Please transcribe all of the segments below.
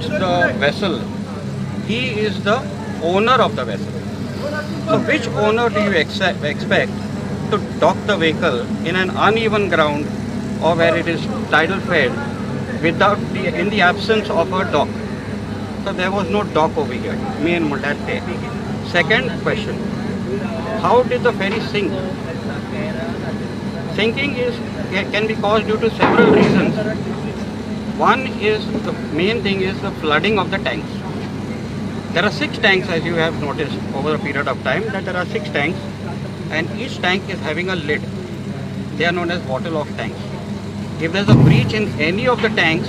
docks the vessel, he is the owner of the vessel. So which owner do you expect to dock the vehicle in an uneven ground or where it is tidal fed in the absence of a dock? So there was no dock over here, me and that day. Second question, how did the ferry sink? Sinking can be caused due to several reasons. One is, the main thing is the flooding of the tanks. There are 6 tanks, as you have noticed over a period of time, that there are 6 tanks, and each tank is having a lid. They are known as waterlock tanks. If there is a breach in any of the tanks,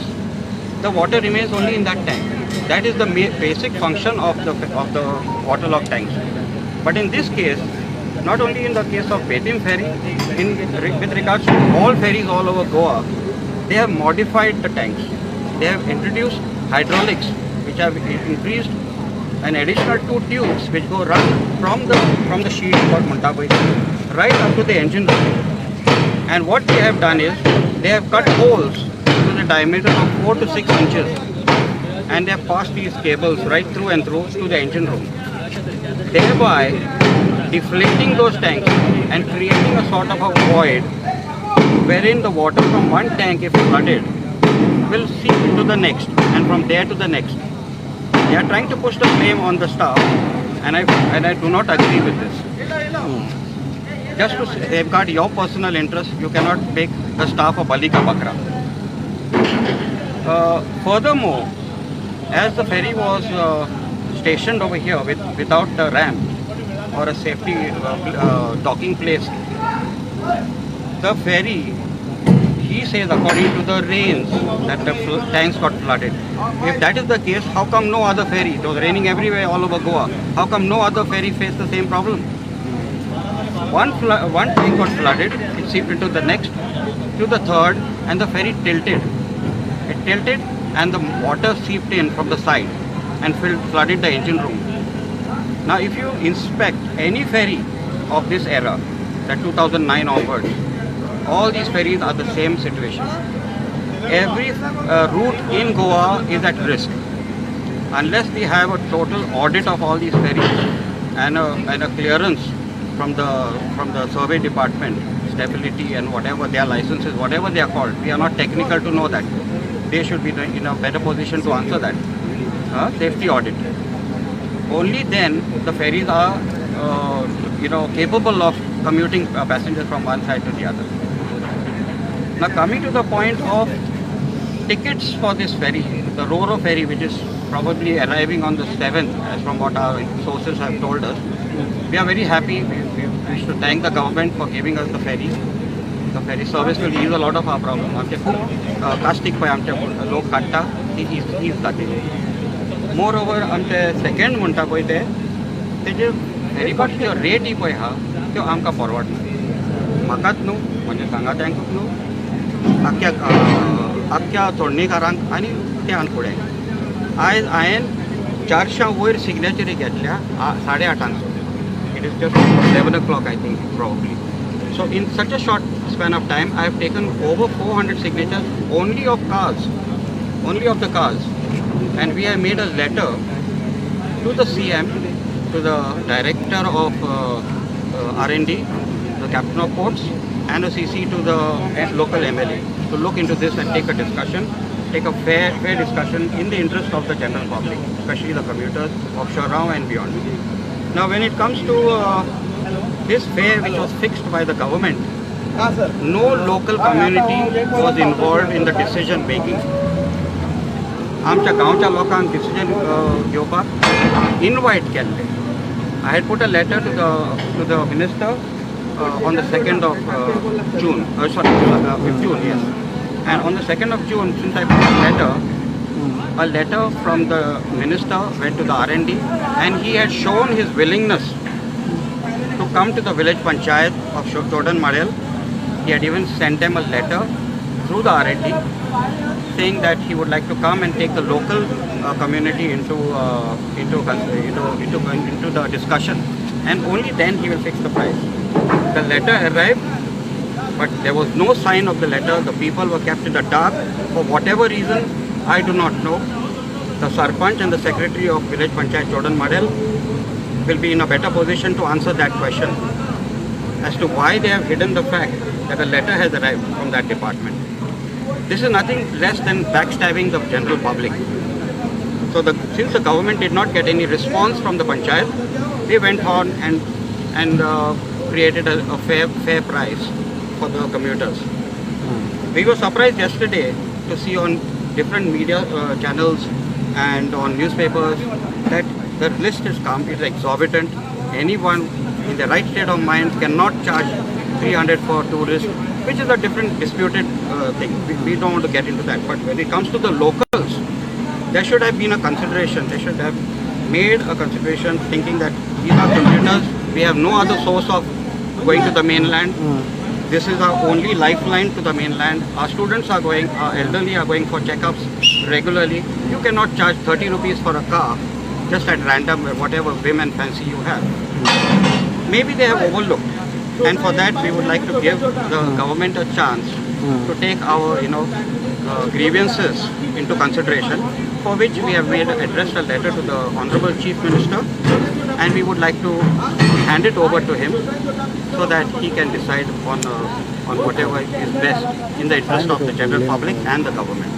the water remains only in that tank. That is the basic function of the waterlock tanks. But in this case, not only in the case of Betim ferry, with regards to all ferries all over Goa, they have modified the tanks. They have introduced hydraulics, which have increased an additional 2 tubes which go run from the sheet called Muntaboi right up to the engine room. And what they have done is they have cut holes to the diameter of 4 to 6 inches, and they have passed these cables right through and through to the engine room, thereby deflating those tanks and creating a sort of a void wherein the water from one tank, if flooded, will seep into the next and from there to the next. They are trying to push the blame on the staff, and I do not agree with this. Just to safeguard your personal interest, you cannot make the staff a bali ka bakra. Furthermore, as the ferry was stationed over here without a ramp or a safety docking place, the ferry, he says, according to the rains, that the tanks got flooded. If that is the case, how come no other ferry? It was raining everywhere all over Goa. How come no other ferry faced the same problem? One tank got flooded, it seeped into the next, to the third, and the ferry tilted. It tilted and the water seeped in from the side and flooded the engine room. Now if you inspect any ferry of this era, that 2009 onwards, all these ferries are the same situation. Every route in Goa is at risk. Unless we have a total audit of all these ferries and a clearance from the survey department, stability and whatever their licenses, whatever they are called, we are not technical to know that. They should be in a better position to answer that. Safety audit. Only then the ferries are capable of commuting passengers from one side to the other. Now coming to the point of tickets for this ferry, the Ro-Ro ferry, which is probably arriving on the 7th, as from what our sources have told us, we are very happy. We should thank the government for giving us the ferry. The ferry service will ease a lot of our problem. आमचे खूप caustic पळय आमचे लोक काडटा ती ease जातली. Moreover, आमचे second म्हणटा पळय तेजे फेरीबोटीचो रेट ही पळय आहा त्यो आमकां परवडना. म्हाकाच न्हू, म्हणजे सांगा तांकां न्हू, आख्या चोडणीकारांक आनी त्या फुडें. आयज हांवें 400 वयर सिग्नेचरी घेतल्या 8:30. It is just 11 o'clock, I think, probably. So in such a short span of time, I have taken over 400 signatures only of cars, only of the cars. And we have made a letter to the CM, to the director of R&D, the captain of ports, and a CC to the local MLA to look into this and take a discussion, take a fair discussion in the interest of the general public, especially the commuters of Shorao and beyond. Now when it comes to this fare which was fixed by the government, no local community was involved in the decision making. आमच्या गांवच्या लोकांक decision घेवपाक invite केल्ले. I had put a letter to the minister on the 2nd of June, sorry, 5th June, yes. And on the 2nd of June, since I put a letter from the minister went to the R&D, and he had shown his willingness to come to the village panchayat of Jordan Marel. He had even sent them a letter through the R&D saying that he would like to come and take the local community into the discussion, and only then he will fix the price. The letter arrived, but there was no sign of the letter. The people were kept in the dark for whatever reason, I do not know. the Sarpanch and the Secretary of Village Panchayat Jordan Model will be in a better position to answer that question as to why they have hidden the fact that a letter has arrived from that department. This is nothing less than backstabbing the general public. So since the government did not get any response from the panchayat, they went on and created a fair price for the commuters. We were surprised yesterday to see on different media channels and on newspapers that the list is come, it's exorbitant. Anyone in the right state of mind cannot charge 300 for tourists, which is a different disputed thing. We don't want to get into that. But when it comes to the locals, there should have been a consideration. They should have made a consideration thinking that these are commuters. We have no other source of going to the mainland. This is our only lifeline to the mainland. Our students are going, our elderly are going for checkups regularly. You cannot charge 30 rupees for a car just at random, whatever whim and fancy you have. Maybe they have overlooked. And for that, we would like to give the government a chance to take our, grievances into consideration, for which we have addressed a letter to the Honorable Chief Minister, and we would like to hand it over to him so that he can decide on whatever is best in the interest of the general public and the government.